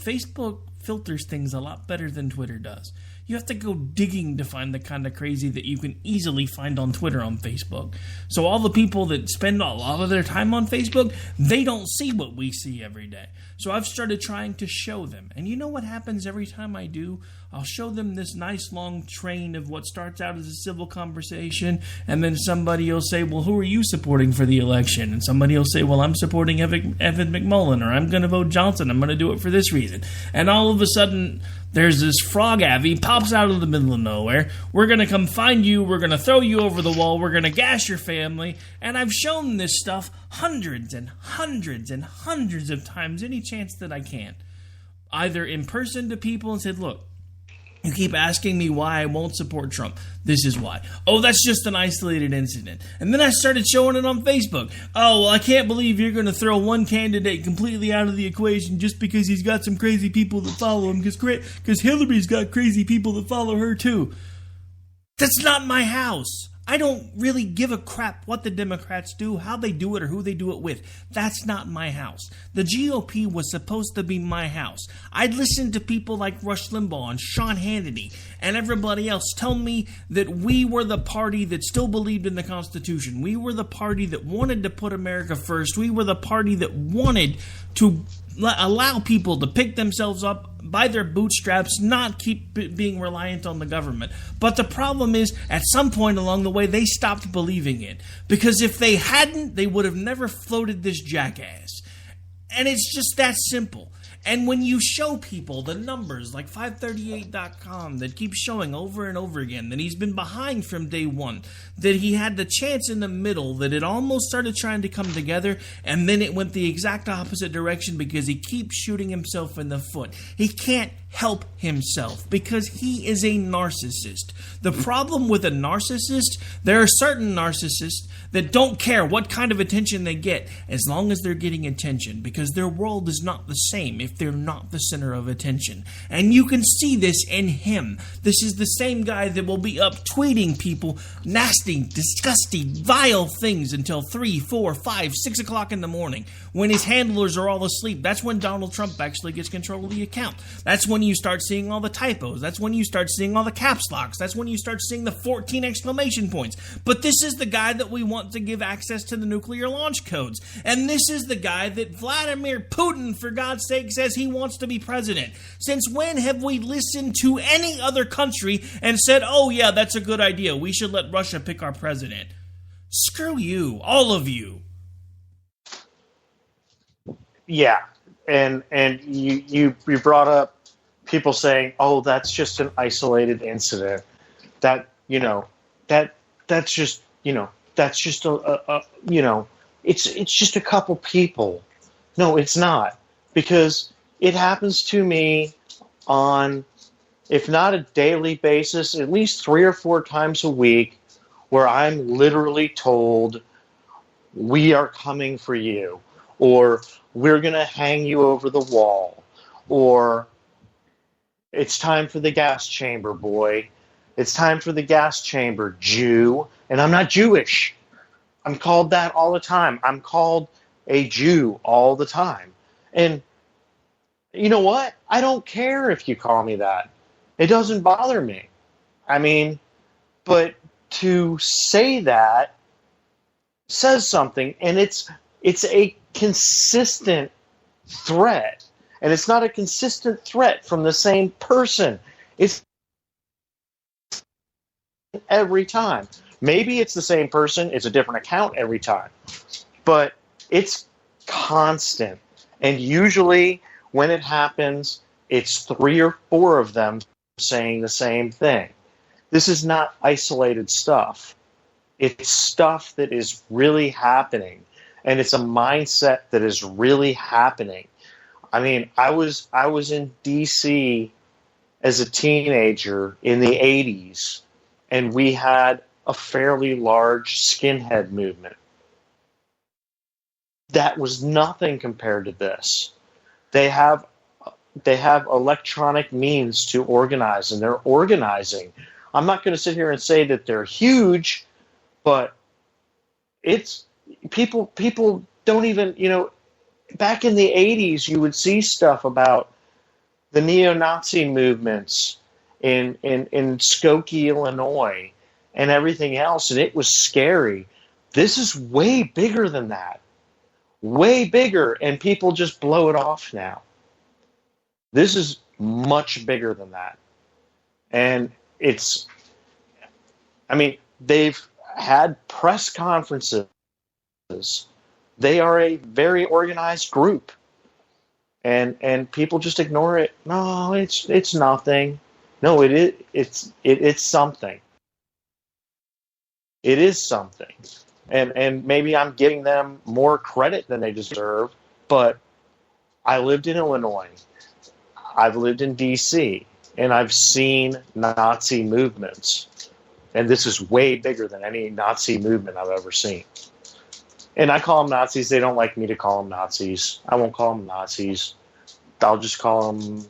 Speaker 8: Facebook filters things a lot better than Twitter does. You have to go digging to find the kind of crazy that you can easily find on Twitter on Facebook. So all the people that spend a lot of their time on Facebook, they don't see what we see every day. So I've started trying to show them. And you know what happens every time I do? I'll show them this nice long train of what starts out as a civil conversation, and then somebody will say, well, who are you supporting for the election? And somebody will say, well, I'm supporting Evan McMullin, or I'm going to vote Johnson. I'm going to do it for this reason. And all of a sudden, there's this frog Abby pops out of the middle of nowhere. We're going to come find you. We're going to throw you over the wall. We're going to gash your family. And I've shown this stuff hundreds and hundreds and hundreds of times, any chance that I can. Either in person to people and said, look, you keep asking me why I won't support Trump. This is why. Oh, that's just an isolated incident. And then I started showing it on Facebook. Oh, well, I can't believe you're going to throw one candidate completely out of the equation just because he's got some crazy people that follow him, because Hillary's got crazy people that follow her too. That's not my house. I don't really give a crap what the Democrats do, how they do it, or who they do it with. That's not my house. The GOP was supposed to be my house. I'd listen to people like Rush Limbaugh and Sean Hannity and everybody else tell me that we were the party that still believed in the Constitution. We were the party that wanted to put America first. We were the party that wanted to allow people to pick themselves up by their bootstraps, not keep being reliant on the government. But the problem is, at some point along the way, they stopped believing it. Because if they hadn't, they would have never floated this jackass. And it's just that simple. And when you show people the numbers like 538.com that keep showing over and over again that he's been behind from day one, that he had the chance in the middle, that it almost started trying to come together, and then it went the exact opposite direction because he keeps shooting himself in the foot. He can't help himself because he is a narcissist. The problem with a narcissist, there are certain narcissists that don't care what kind of attention they get as long as they're getting attention, because their world is not the same if they're not the center of attention. And you can see this in him. This is the same guy that will be up tweeting people nasty, disgusting, vile things until 3, 4, 5, 6 o'clock in the morning when his handlers are all asleep. That's when Donald Trump actually gets control of the account. That's when you start seeing all the typos. That's when you start seeing all the caps locks. That's when you start seeing the 14 exclamation points. But this is the guy that we want to give access to the nuclear launch codes. And this is the guy that Vladimir Putin, for God's sake, says he wants to be president. Since when have we listened to any other country and said, oh yeah, that's a good idea, we should let Russia pick our president? Screw you, all of you.
Speaker 9: Yeah, and you brought up people saying, oh, that's just an isolated incident. That's just it's just a couple people. No, it's not, because it happens to me on, if not a daily basis, at least 3 or 4 times a week, where I'm literally told, we are coming for you, or we're going to hang you over the wall, or it's time for the gas chamber, boy. It's time for the gas chamber, Jew. And I'm not Jewish. I'm called that all the time. I'm called a Jew all the time. And you know what? I don't care if you call me that. It doesn't bother me. I mean, but to say that says something, and it's a consistent threat. And it's not a consistent threat from the same person. It's every time. Maybe it's the same person, it's a different account every time. But it's constant. And usually when it happens, it's 3 or 4 of them saying the same thing. This is not isolated stuff. It's stuff that is really happening, and it's a mindset that is really happening. I mean, I was in D.C. as a teenager in the 80s, and we had a fairly large skinhead movement. That was nothing compared to this. They have electronic means to organize, and they're organizing. I'm not going to sit here and say that they're huge, but it's people don't even, back in the 80s, you would see stuff about the neo-Nazi movements in Skokie, Illinois, and everything else, and it was scary. This is way bigger than that. Way bigger, and people just blow it off now. This is much bigger than that. And they've had press conferences. They are a very organized group. And people just ignore it. No, it's nothing. No, it's something. It is something. And maybe I'm giving them more credit than they deserve, but I lived in Illinois. I've lived in D.C., and I've seen Nazi movements. And this is way bigger than any Nazi movement I've ever seen. And I call them Nazis. They don't like me to call them Nazis. I won't call them Nazis. I'll just call them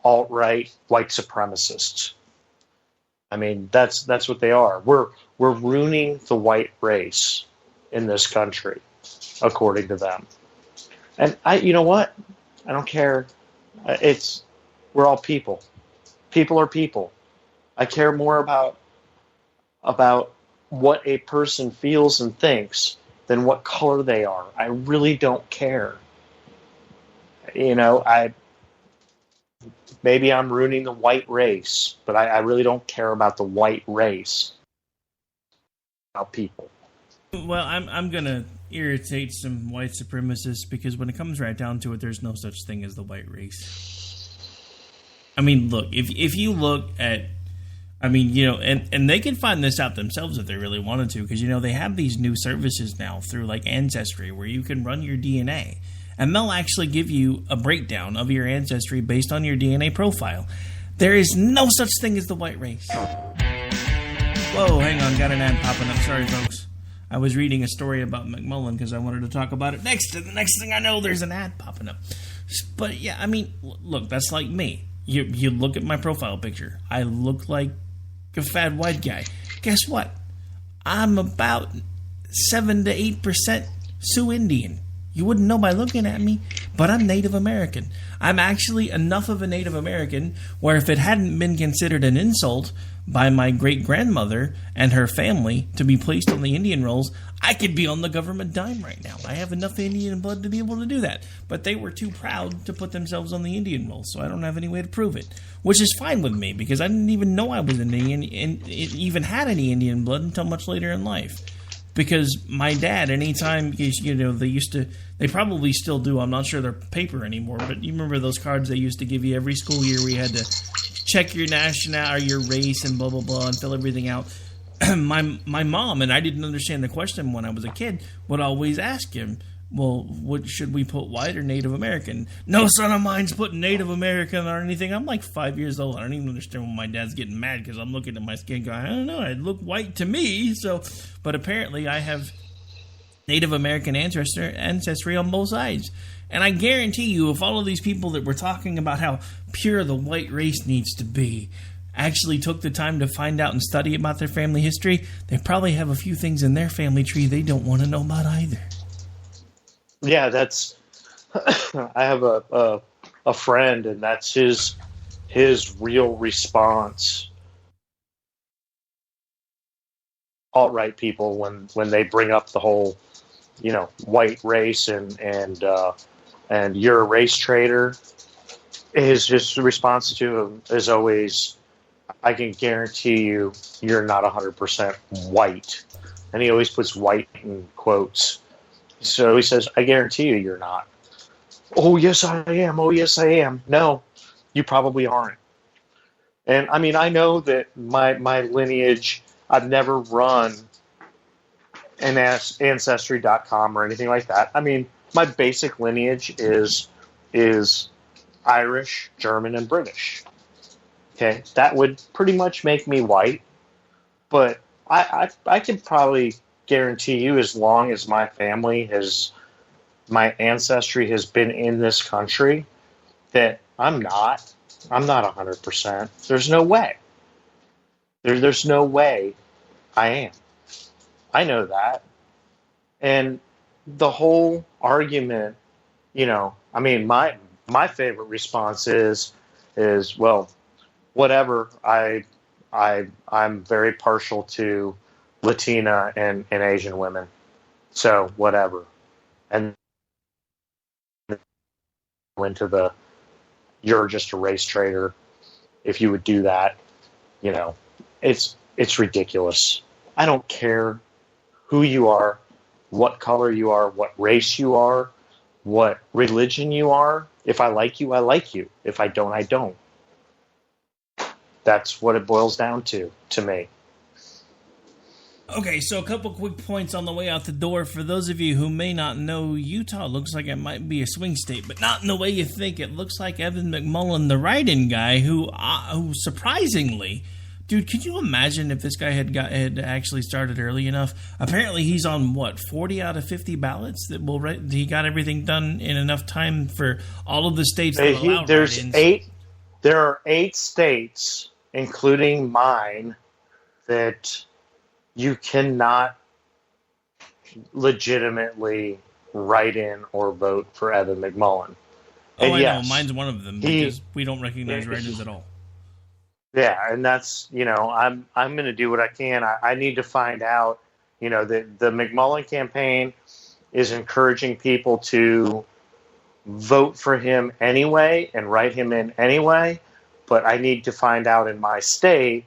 Speaker 9: alt-right white supremacists. I mean, that's what they are. We're ruining the white race in this country, according to them. And you know what? I don't care. We're all people. People are people. I care more about what a person feels and thinks than what color they are. I really don't care. Maybe I'm ruining the white race, but I really don't care about the white race. About people.
Speaker 8: Well, I'm gonna irritate some white supremacists because when it comes right down to it, there's no such thing as the white race. I mean, look, if you look at, and they can find this out themselves if they really wanted to, because they have these new services now through like Ancestry where you can run your DNA. And they'll actually give you a breakdown of your ancestry based on your DNA profile. There is no such thing as the white race. Whoa, hang on, got an ad popping up. Sorry, folks. I was reading a story about McMullen because I wanted to talk about it next. And the next thing I know, there's an ad popping up. But yeah, look, that's like me. You look at my profile picture. I look like a fat white guy. Guess what? I'm about 7 to 8% Sioux Indian. You wouldn't know by looking at me, but I'm Native American. I'm actually enough of a Native American where if it hadn't been considered an insult by my great-grandmother and her family to be placed on the Indian rolls, I could be on the government dime right now. I have enough Indian blood to be able to do that. But they were too proud to put themselves on the Indian rolls, so I don't have any way to prove it. Which is fine with me, because I didn't even know I was Indian and even had any Indian blood until much later in life. Because my dad, anytime, they probably still do, I'm not sure they're paper anymore, but you remember those cards they used to give you every school year where you had to check your nationality or your race and blah, blah, blah, and fill everything out. My mom, and I didn't understand the question when I was a kid, would always ask him, well, what should we put, white or Native American? No son of mine's putting Native American or anything. I'm like 5 years old. I don't even understand when my dad's getting mad because I'm looking at my skin going, I don't know, it look white to me. But apparently I have Native American ancestry on both sides. And I guarantee you, if all of these people that were talking about how pure the white race needs to be actually took the time to find out and study about their family history, they probably have a few things in their family tree they don't want to know about either.
Speaker 9: Yeah, that's. I have a friend, and that's his real response. Alt-right people, when they bring up the whole, white race and you're a race traitor, his response to him is always, I can guarantee you're not 100% white, and he always puts white in quotes. So he says, I guarantee you're not. Oh, yes, I am. Oh, yes, I am. No, you probably aren't. And I mean, I know that my lineage, I've never run an Ancestry.com or anything like that. I mean, my basic lineage is Irish, German, and British. Okay, that would pretty much make me white, but I can probably guarantee you, as long as my ancestry has been in this country, that I'm not 100%. There's no way. There's no way I am. I know that. And the whole argument, I mean, my favorite response is, well, whatever. I'm very partial to Latina and Asian women. So whatever. And went to you're just a race traitor if you would do that. It's ridiculous. I don't care who you are, what color you are, what race you are, what religion you are. If I like you, I like you. If I don't, I don't. That's what it boils down to me.
Speaker 8: Okay, so a couple quick points on the way out the door. For those of you who may not know, Utah looks like it might be a swing state, but not in the way you think. It looks like Evan McMullin, the write-in guy, who surprisingly, dude, could you imagine if this guy had actually started early enough? Apparently, he's on 40 out of 50 ballots that he got everything done in enough time for all of the states that allow write-ins.
Speaker 9: There are 8 states, including mine, that you cannot legitimately write in or vote for Evan McMullin.
Speaker 8: And I know. Mine's one of them because we don't recognize write-ins at all.
Speaker 9: Yeah, and that's, I'm going to do what I can. I need to find out, that the McMullin campaign is encouraging people to vote for him anyway and write him in anyway. But I need to find out in my state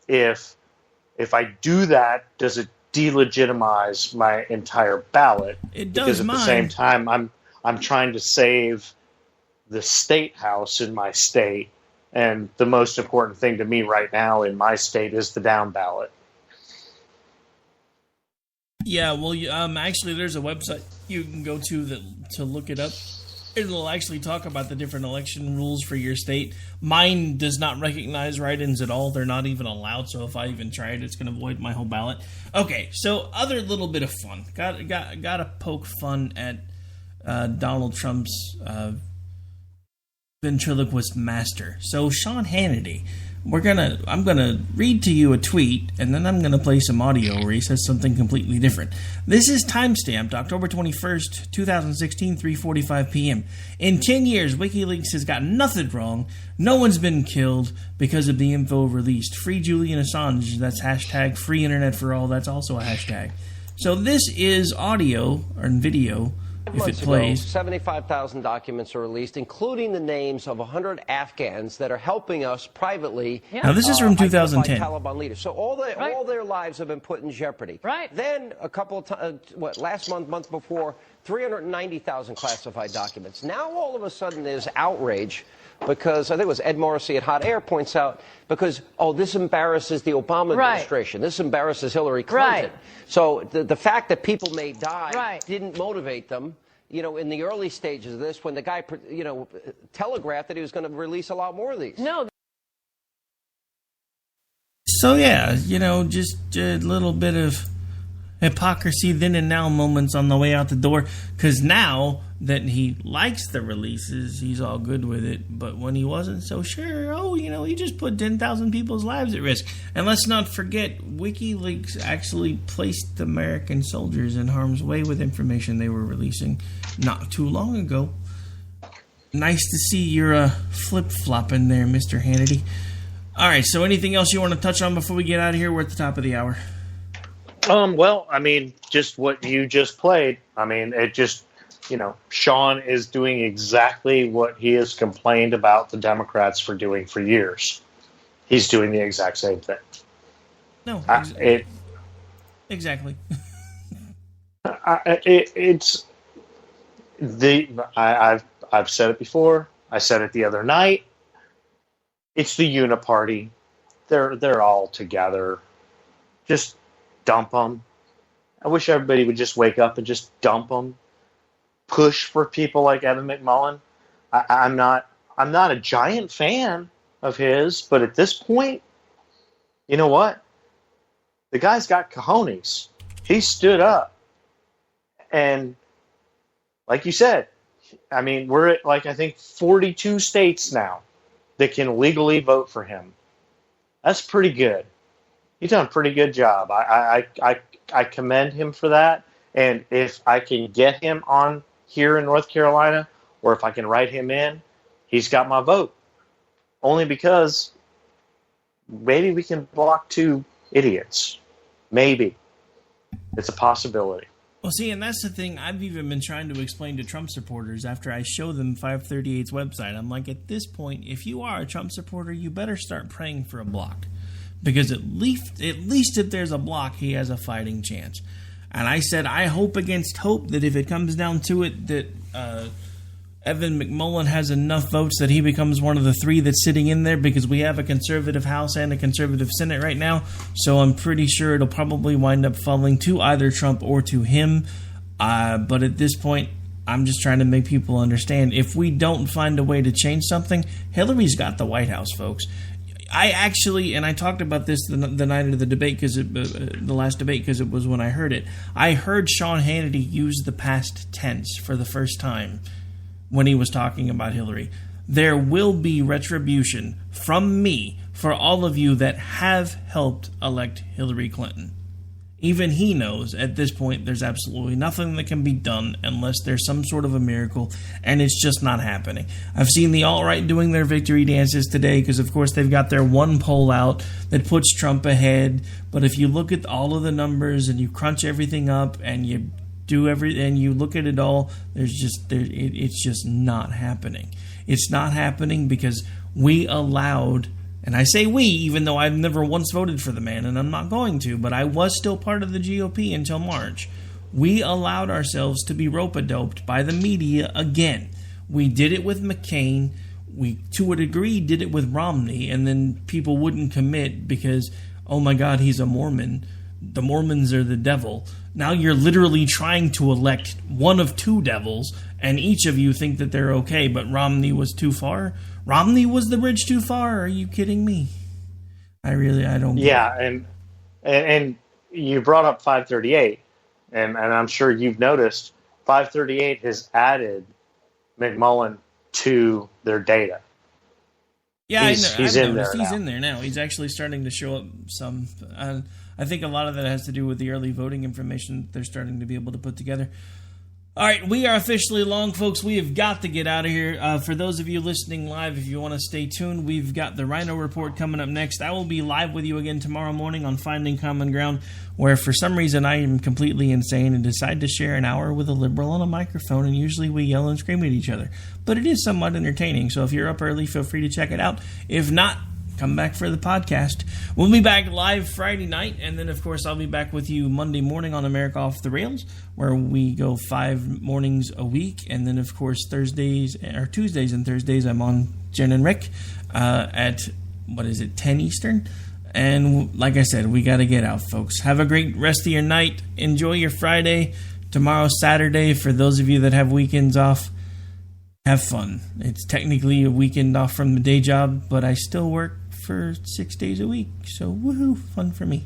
Speaker 9: if I do that, does it delegitimize my entire ballot?
Speaker 8: It does.
Speaker 9: Because at the same time, I'm trying to save the state house in my state, and the most important thing to me right now in my state is the down ballot.
Speaker 8: Yeah, well, actually, there's a website you can go to to look it up. It'll actually talk about the different election rules for your state. Mine does not recognize write-ins at all. They're not even allowed, so if I even try it, it's going to void my whole ballot. Okay, so other little bit of fun. Got to poke fun at Donald Trump's ventriloquist master. So Sean Hannity, I'm gonna read to you a tweet, and then I'm gonna play some audio where he says something completely different. This is timestamped October 21st, 2016, 3:45 p.m. In 10 years, WikiLeaks has got nothing wrong. No one's been killed because of the info released. Free Julian Assange. That's hashtag free internet for all. That's also a hashtag. So this is audio or video. If it plays.
Speaker 11: 75,000 documents are released, including the names of 100 Afghans that are helping us privately.
Speaker 8: Now, this is from 2010.
Speaker 11: Taliban leaders. So all their lives have been put in jeopardy.
Speaker 12: Right.
Speaker 11: Then a couple of times, last month before, 390,000 classified documents. Now all of a sudden there's outrage because I think it was Ed Morrissey at Hot Air points out because, this embarrasses the Obama administration. This embarrasses Hillary Clinton.
Speaker 12: Right.
Speaker 11: So the fact that people may die didn't motivate them. In the early stages of this, when the guy, telegraphed that he was going to release a lot more of these.
Speaker 12: No.
Speaker 8: So, yeah, just a little bit of hypocrisy then and now moments on the way out the door. Because now that he likes the releases, he's all good with it. But when he wasn't so sure, he just put 10,000 people's lives at risk. And let's not forget, WikiLeaks actually placed American soldiers in harm's way with information they were releasing not too long ago. Nice to see your flip-flopping there, Mr. Hannity. All right, so anything else you want to touch on before we get out of here? We're at the top of the hour.
Speaker 9: Well, just what you just played. It just, Sean is doing exactly what he has complained about the Democrats for doing for years. He's doing the exact same thing.
Speaker 8: No, exactly.
Speaker 9: I've said it before. I said it the other night. It's the uniparty. They're all together. Just dump them. I wish everybody would just wake up and just dump them. Push for people like Evan McMullin. I'm not a giant fan of his, but at this point, you know what? The guy's got cojones. He stood up. And like you said, I mean, we're at I think 42 states now that can legally vote for him. That's pretty good. He's done a pretty good job. I commend him for that. And if I can get him on here in North Carolina, or if I can write him in, he's got my vote. Only because maybe we can block 2 idiots. Maybe. It's a possibility.
Speaker 8: Well, see, and that's the thing I've even been trying to explain to Trump supporters after I show them 538's website. I'm like, at this point, if you are a Trump supporter, you better start praying for a block. Because at least if there's a block, he has a fighting chance. And I said, I hope against hope that if it comes down to it, that Evan McMullin has enough votes that he becomes one of the 3 that's sitting in there, because we have a conservative House and a conservative Senate right now. So I'm pretty sure it'll probably wind up falling to either Trump or to him. But at this point, I'm just trying to make people understand, if we don't find a way to change something, Hillary's got the White House, folks. I actually, and I talked about this the night of the debate, the last debate, because it was when I heard it. I heard Sean Hannity use the past tense for the first time when he was talking about Hillary. There will be retribution from me for all of you that have helped elect Hillary Clinton. Even he knows at this point there's absolutely nothing that can be done unless there's some sort of a miracle, and it's just not happening. I've seen the alt-right doing their victory dances today because, of course, they've got their one poll out that puts Trump ahead. But if you look at all of the numbers and you crunch everything up and you and you look at it all, it's just not happening. It's not happening because we allowed. And I say we, even though I've never once voted for the man, and I'm not going to, but I was still part of the GOP until March. We allowed ourselves to be rope-a-doped by the media again. We did it with McCain. We, to a degree, did it with Romney, and then people wouldn't commit because, oh my God, he's a Mormon. The Mormons are the devil. Now you're literally trying to elect one of 2 devils, and each of you think that they're okay, but Romney was too far. Romney was the bridge too far. Are you kidding me? I don't.
Speaker 9: Yeah, and you brought up 538, and I'm sure you've noticed 538 has added McMullin to their data.
Speaker 8: Yeah,
Speaker 9: he's in there.
Speaker 8: He's in there now. He's actually starting to show up some. I think a lot of that has to do with the early voting information that they're starting to be able to put together. All right, we are officially long, folks. We have got to get out of here. For those of you listening live, if you want to stay tuned, we've got the Rhino Report coming up next. I will be live with you again tomorrow morning on Finding Common Ground, where for some reason I am completely insane and decide to share an hour with a liberal on a microphone, and usually we yell and scream at each other. But it is somewhat entertaining, so if you're up early, feel free to check it out. If not, come back for the podcast. We'll be back live Friday night, and then, of course, I'll be back with you Monday morning on America Off the Rails, where we go 5 mornings a week, and then, of course, Tuesdays and Thursdays, I'm on Jen and Rick at, 10 Eastern? And like I said, we got to get out, folks. Have a great rest of your night. Enjoy your Friday. Tomorrow's Saturday. For those of you that have weekends off, have fun. It's technically a weekend off from the day job, but I still work for 6 days a week. So, woohoo, fun for me.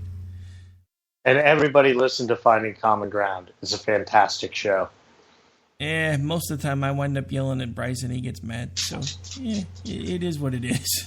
Speaker 9: And everybody listen to Finding Common Ground. It's a fantastic show.
Speaker 8: Yeah, most of the time I wind up yelling at Bryce and he gets mad. So, yeah, it is what it is.